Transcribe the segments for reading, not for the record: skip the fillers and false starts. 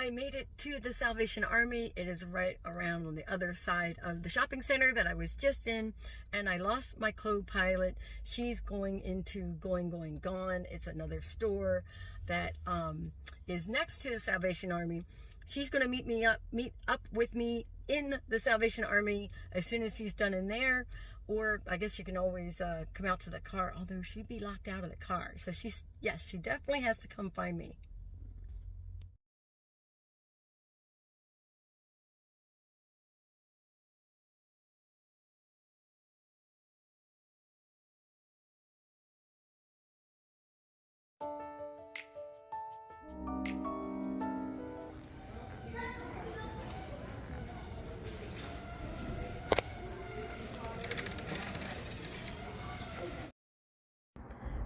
I made it to the Salvation Army. It is right around on the other side of the shopping center that I was just in, and I lost my co-pilot. She's going into Going Gone. It's another store that is next to the Salvation Army. She's going to meet up with me in the Salvation Army as soon as she's done in there. Or I guess you can always come out to the car, although she'd be locked out of the car. So she definitely has to come find me.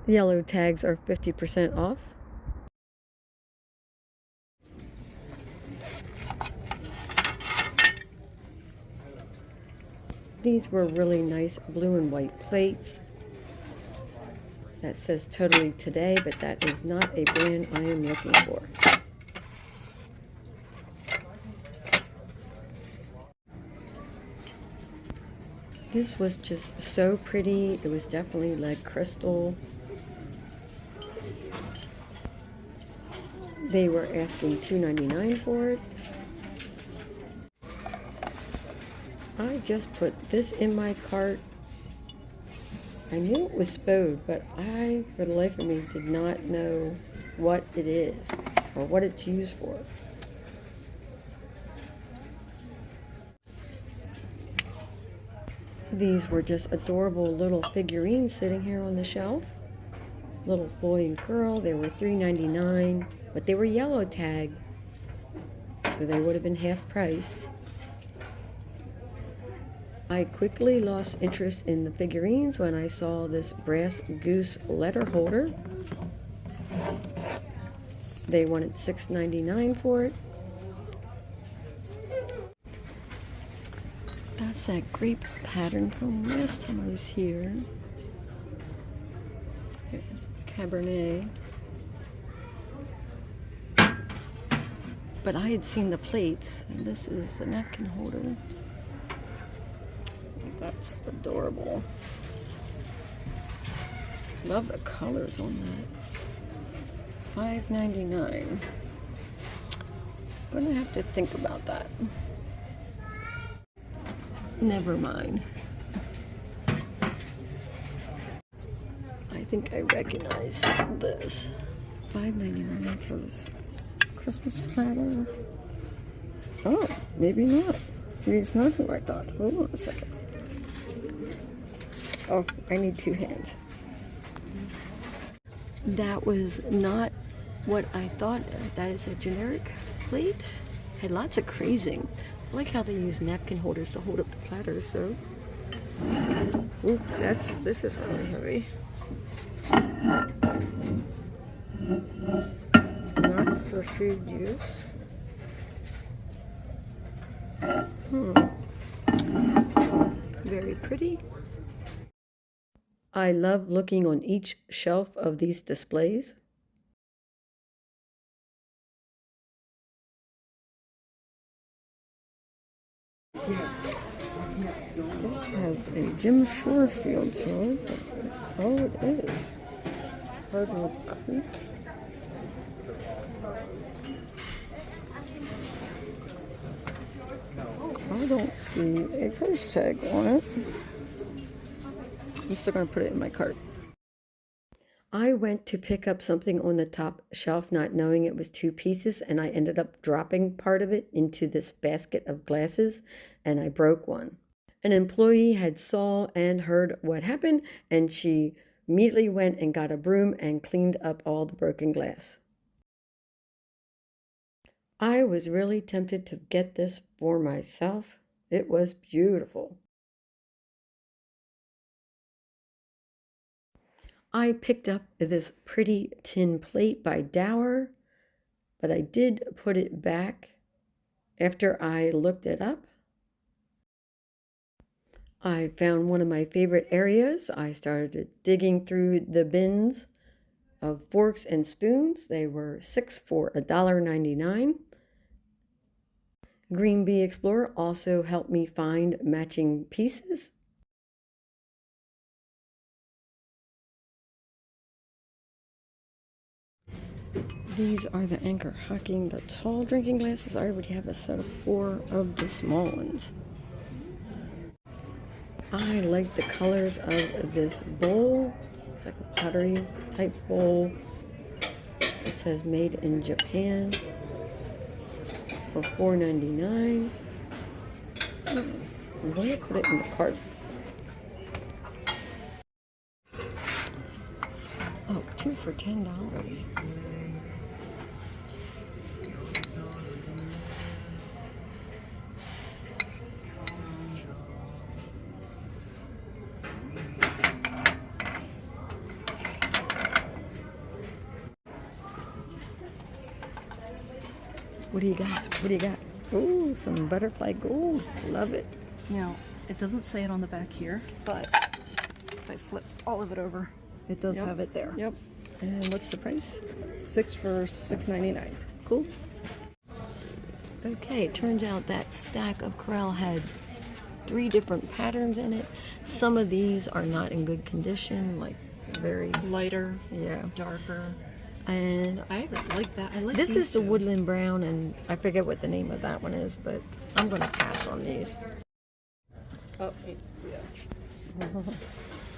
The yellow tags are 50% off. These were really nice blue and white plates. That says Totally Today, but that is not a brand I am looking for. This was just so pretty. It was definitely like crystal. They were asking $2.99 for it. I just put this in my cart. I knew it was Spode, but I, for the life of me, did not know what it is or what it's used for. These were just adorable little figurines sitting here on the shelf. Little boy and girl. They were $3.99, but they were yellow tag, so they would have been half price. I quickly lost interest in the figurines when I saw this brass goose letter holder. They wanted $6.99 for it. That's that grape pattern from last time I was here. Cabernet. But I had seen the plates, and this is the napkin holder. That's adorable. Love the colors on that. $5.99. Gonna have to think about that. Never mind. I think I recognize this. $5.99 for this Christmas platter. Oh, maybe not. Maybe it's not who I thought. Hold on a second. Oh, I need two hands. That was not what I thought. That is a generic plate. Had lots of crazing. I like how they use napkin holders to hold up the platters, so. Ooh, this is really heavy. Not for food use. Very pretty. I love looking on each shelf of these displays. This has a Jim Shorefield sword. Oh, it is. Hardwood Creek. I don't see a price tag on it. I'm still going to put it in my cart. I went to pick up something on the top shelf not knowing it was 2 pieces, and I ended up dropping part of it into this basket of glasses, and I broke one. An employee had saw and heard what happened, and she immediately went and got a broom and cleaned up all the broken glass. I was really tempted to get this for myself. It was beautiful. I picked up this pretty tin plate by Dower, but I did put it back after I looked it up. I found one of my favorite areas. I started digging through the bins of forks and spoons. They were 6 for $1.99. Green Bee Explorer also helped me find matching pieces. These are the Anchor Hocking, the tall drinking glasses. I already have a set of 4 of the small ones. I like the colors of this bowl. It's like a pottery type bowl. It says made in Japan for $4.99. I'm going to put it in the cart. Oh, 2 for $10. What do you got? What do you got? Ooh, some butterfly gold. Love it. Now, it doesn't say it on the back here, but if I flip all of it over, it does have it there. Yep. And what's the price? 6 for $6.99. Cool. Okay, it turns out that stack of Corel had 3 different patterns in it. Some of these are not in good condition, like very Lighter, yeah, darker. and I like that. I like this these is the two. woodland brown, and I forget what the name of that one is, but I'm going to pass on these. Oh, yeah.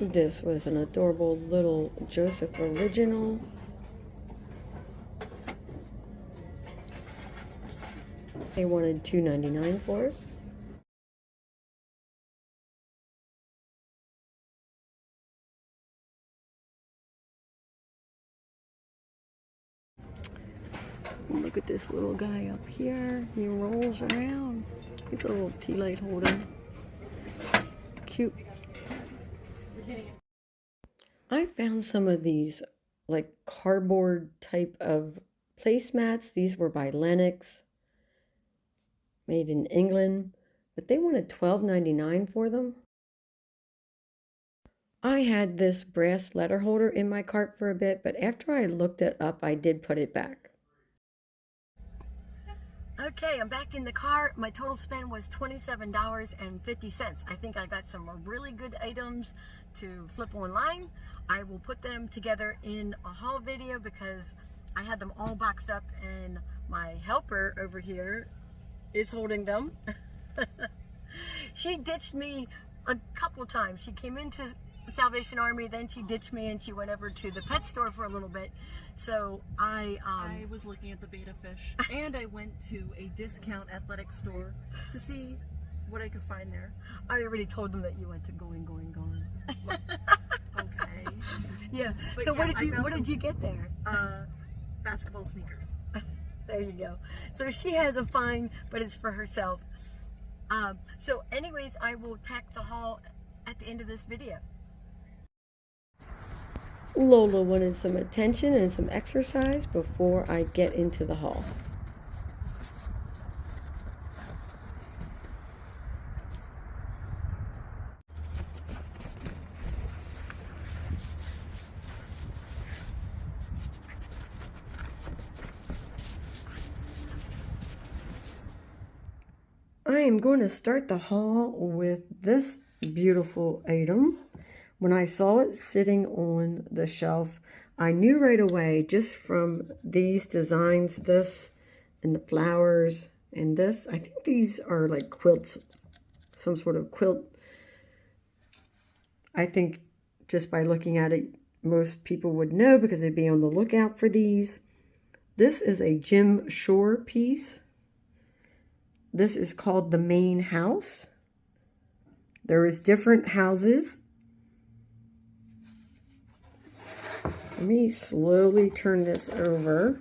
This was an adorable little Joseph original. They wanted $2.99 for it. Look at this little guy up here. He rolls around. He's a little tea light holder. Cute. I found some of these like cardboard type of placemats. These were by Lennox, made in England, but they wanted $12.99 for them. I had this brass letter holder in my cart for a bit, but after I looked it up, I did put it back. Okay, I'm back in the car. My total spend was $27.50. I think I got some really good items to flip online. I will put them together in a haul video because I had them all boxed up and my helper over here is holding them. She ditched me a couple times. She came into Salvation Army, then she ditched me and she went over to the pet store for a little bit. So I was looking at the beta fish, and I went to a discount athletic store to see what I could find there. I already told them that you went to going. Well, okay. Yeah. But So yeah, what did you get there? Basketball sneakers. There you go. So she has a find, but it's for herself. So anyways, I will tack the haul at the end of this video. Lola wanted some attention and some exercise before I get into the haul. I am going to start the haul with this beautiful item. When I saw it sitting on the shelf, I knew right away just from these designs, this and the flowers and this. I think these are like quilts, some sort of quilt. I think just by looking at it, most people would know because they'd be on the lookout for these. This is a Jim Shore piece. This is called the main house. There is different houses. Let me slowly turn this over.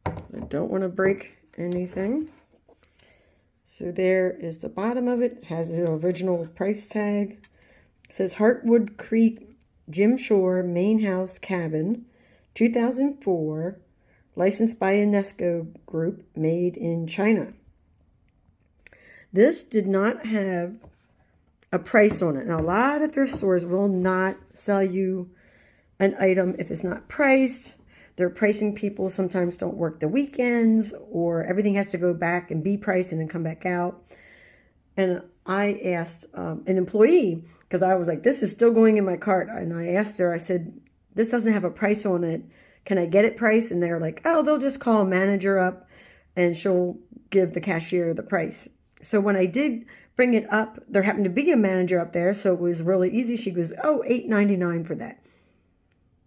I don't want to break anything. So there is the bottom of it. It has the original price tag. It says Heartwood Creek Jim Shore Main House Cabin, 2004, licensed by UNESCO Group, made in China. This did not have a price on it. Now, a lot of thrift stores will not sell you an item if it's not priced. their pricing people sometimes don't work the weekends, or everything has to go back and be priced and then come back out. And I asked an employee, because I was like, this is still going in my cart. And I asked her, I said, this doesn't have a price on it. Can I get it priced? And they're like, oh, they'll just call a manager up and she'll give the cashier the price. So when I did bring it up, there happened to be a manager up there, so it was really easy. She goes, oh, $8.99 for that.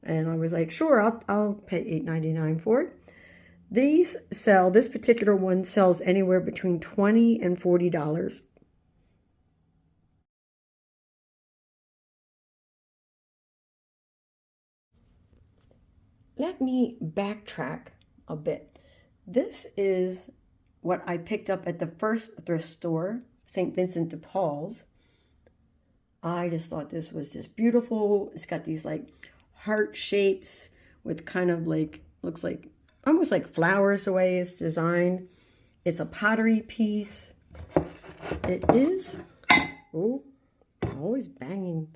And I was like, sure, I'll pay $8.99 for it. This particular one sells anywhere between $20 and $40. Let me backtrack a bit. This is what I picked up at the first thrift store, St. Vincent de Paul's. I just thought this was just beautiful. It's got these like heart shapes with kind of like, looks like almost like flowers the way it's designed. It's a pottery piece. It is, oh, always banging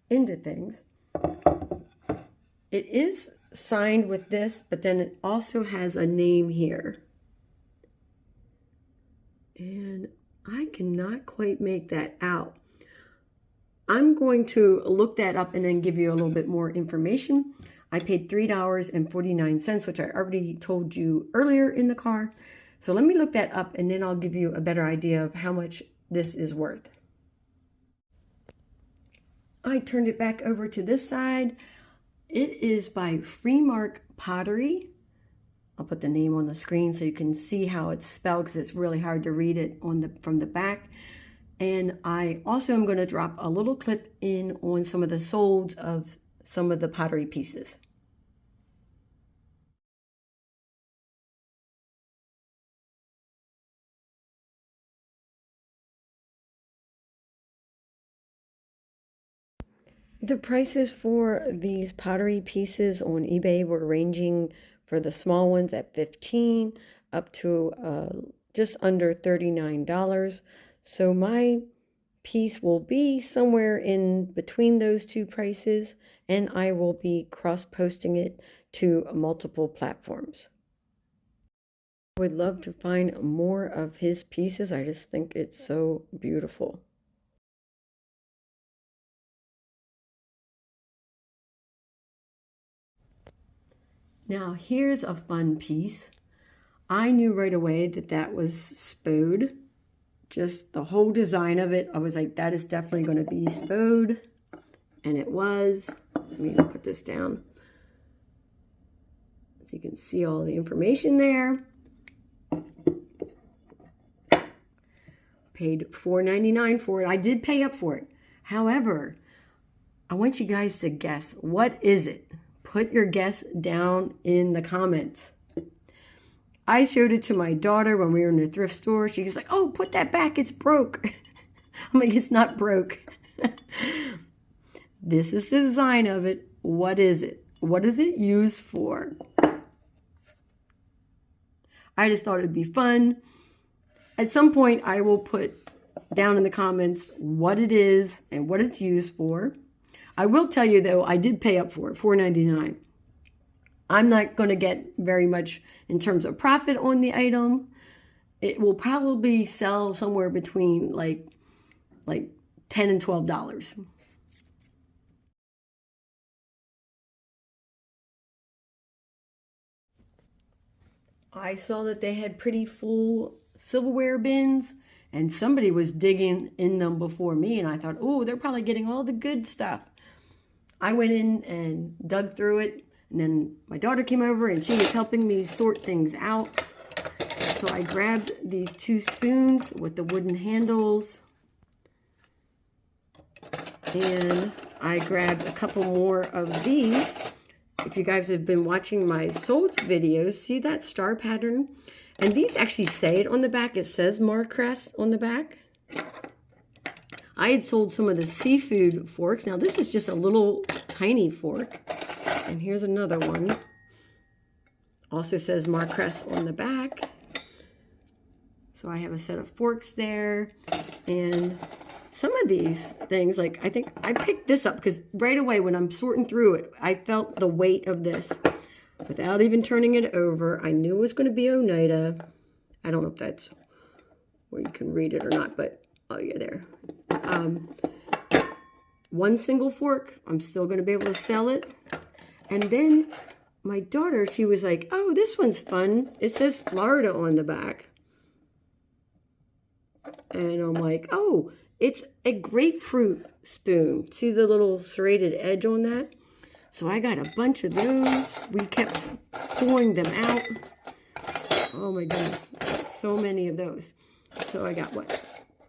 into things. It is signed with this, but then it also has a name here. And I cannot quite make that out. I'm going to look that up and then give you a little bit more information. I paid $3.49, which I already told you earlier in the car. So let me look that up and then I'll give you a better idea of how much this is worth. I turned it back over to this side. It is by Freemark Pottery. I'll put the name on the screen so you can see how it's spelled, because it's really hard to read it from the back. And I also am going to drop a little clip in on some of the solds of some of the pottery pieces. The prices for these pottery pieces on eBay were ranging for the small ones at $15 up to just under $39. So my piece will be somewhere in between those two prices, and I will be cross-posting it to multiple platforms. I would love to find more of his pieces. I just think it's so beautiful. Now here's a fun piece. I knew right away that that was Spode. Just the whole design of it, I was like, that is definitely going to be Spode. And it was. Let me put this down so you can see all the information there. Paid $4.99 for it. I did pay up for it. However, I want you guys to guess. What is it? Put your guess down in the comments. I showed it to my daughter when we were in the thrift store. She's like, oh, put that back. It's broke. I'm like, it's not broke. This is the design of it. What is it? What is it used for? I just thought it'd be fun. At some point, I will put down in the comments what it is and what it's used for. I will tell you, though, I did pay up for it, $4.99. I'm not going to get very much in terms of profit on the item. It will probably sell somewhere between like $10 and $12. I saw that they had pretty full silverware bins, and somebody was digging in them before me, and I thought, oh, they're probably getting all the good stuff. I went in and dug through it, and then my daughter came over and she was helping me sort things out. So I grabbed these 2 spoons with the wooden handles, and I grabbed a couple more of these. If you guys have been watching my solds videos, see that star pattern? And these actually say it on the back. It says Marcrest on the back. I had sold some of the seafood forks. Now this is just a little tiny fork. And here's another one. Also says Marcrest on the back. So I have a set of forks there. And some of these things, like I think I picked this up because right away when I'm sorting through it, I felt the weight of this. without even turning it over. I knew it was going to be Oneida. I don't know if that's where you can read it or not, but oh yeah, there. One single fork. I'm still going to be able to sell it. And then my daughter, she was like, oh, this one's fun. It says Florida on the back. And I'm like, oh, it's a grapefruit spoon. See the little serrated edge on that? So I got a bunch of those. We kept pulling them out. Oh my goodness, so many of those. So I got what?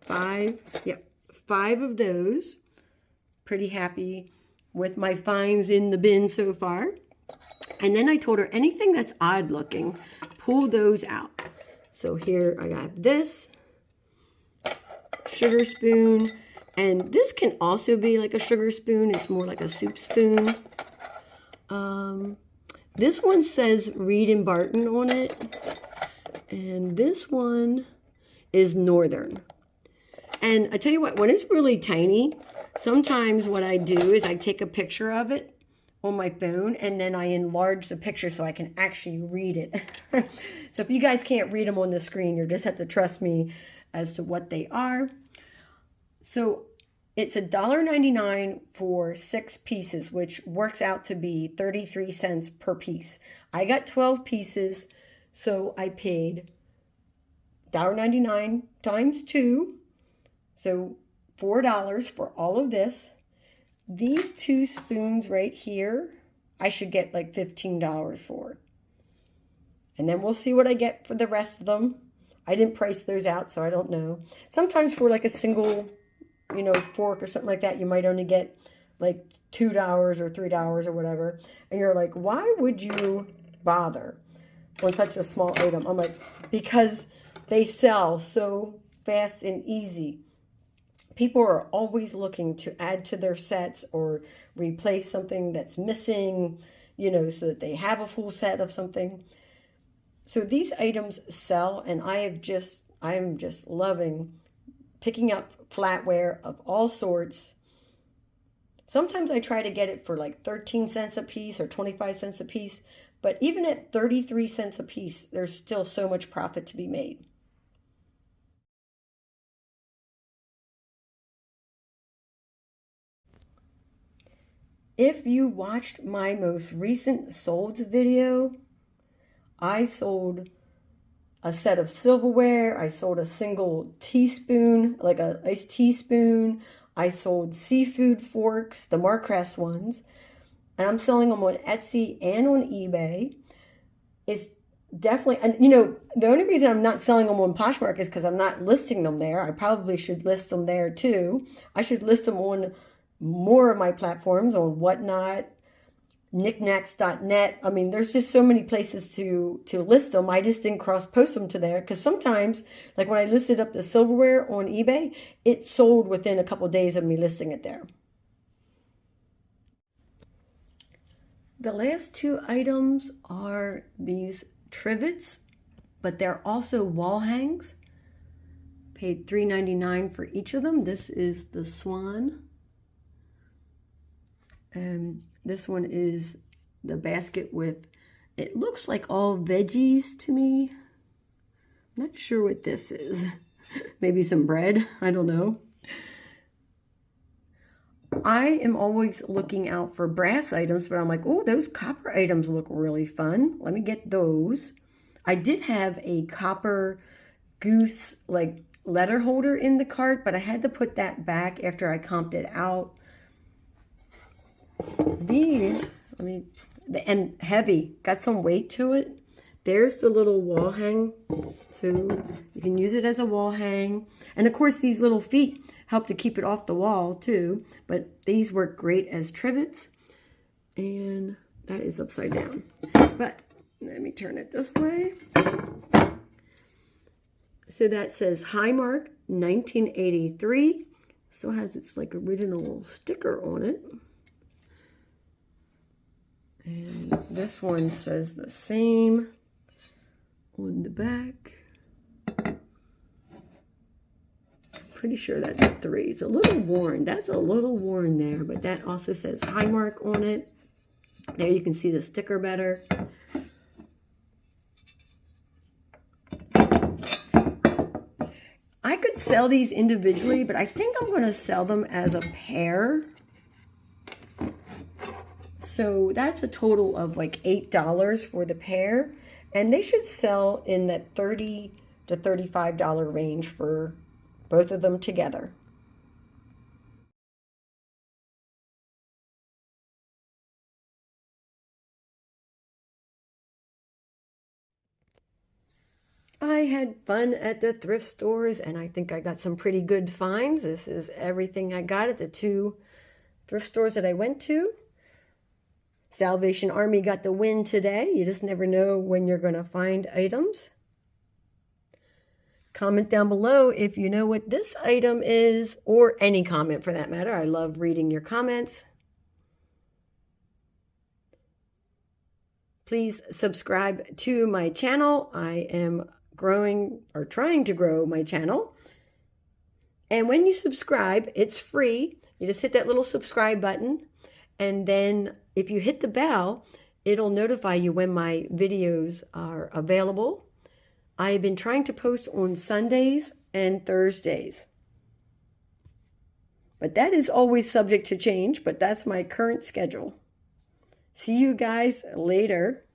5? Yep, 5 of those. Pretty happy with my finds in the bin so far. And then I told her anything that's odd looking, pull those out. So here I got this sugar spoon, and this can also be like a sugar spoon. It's more like a soup spoon. This one says Reed and Barton on it, and this one is Northern. And I tell you what, when it's really tiny, sometimes what I do is I take a picture of it on my phone, and then I enlarge the picture so I can actually read it. So if you guys can't read them on the screen, you just have to trust me as to what they are. So it's $1.99 for 6 pieces, which works out to be 33 cents per piece. I got 12 pieces, so I paid $1.99 times 2, so $4 for all of this. These 2 spoons right here, I should get like $15 for. And then we'll see what I get for the rest of them. I didn't price those out, so I don't know. Sometimes for like a single, you know, fork or something like that, you might only get like $2 or $3 or whatever. And you're like, why would you bother on such a small item? I'm like, because they sell so fast and easy. People are always looking to add to their sets or replace something that's missing, you know, so that they have a full set of something. So these items sell, and I'm just loving picking up flatware of all sorts. Sometimes I try to get it for like 13 cents a piece or 25 cents a piece, but even at 33 cents a piece, there's still so much profit to be made. If you watched my most recent solds video, I sold a set of silverware. I sold a single teaspoon, like a iced teaspoon. I sold seafood forks, the Marcrest ones. And I'm selling them on Etsy and on eBay. It's definitely, and you know, the only reason I'm not selling them on Poshmark is because I'm not listing them there. I probably should list them there too. I should list them on more of my platforms, on Whatnot, knickknacks.net. I mean, there's just so many places to list them. I just didn't cross-post them to there because sometimes, like when I listed up the silverware on eBay, it sold within a couple of days of me listing it there. The last 2 items are these trivets, but they're also wall hangs. Paid $3.99 for each of them. This is the Swan. And this one is the basket with, it looks like all veggies to me. I'm not sure what this is. Maybe some bread, I don't know. I am always looking out for brass items, but I'm like, oh, those copper items look really fun. Let me get those. I did have a copper goose like letter holder in the cart, but I had to put that back after I comped it out. These, and heavy, got some weight to it. There's the little wall hang, so you can use it as a wall hang. And of course, these little feet help to keep it off the wall too, but these work great as trivets. And that is upside down. But let me turn it this way. So that says Highmark 1983. Still has its like original sticker on it. And this one says the same on the back. Pretty sure that's a 3. It's a little worn. That's a little worn there, but that also says Highmark on it. There you can see the sticker better. could sell these individually, but I think I'm going to sell them as a pair. So that's a total of like $8 for the pair. And they should sell in that $30 to $35 range for both of them together. I had fun at the thrift stores, and I think I got some pretty good finds. This is everything I got at the 2 thrift stores that I went to. Salvation Army got the win today. You just never know when you're going to find items. Comment down below if you know what this item is, or any comment for that matter. I love reading your comments. Please subscribe to my channel. I am growing or trying to grow my channel. And when you subscribe, it's free. You just hit that little subscribe button. And then if you hit the bell, it'll notify you when my videos are available. I have been trying to post on Sundays and Thursdays. But that is always subject to change, but that's my current schedule. See you guys later.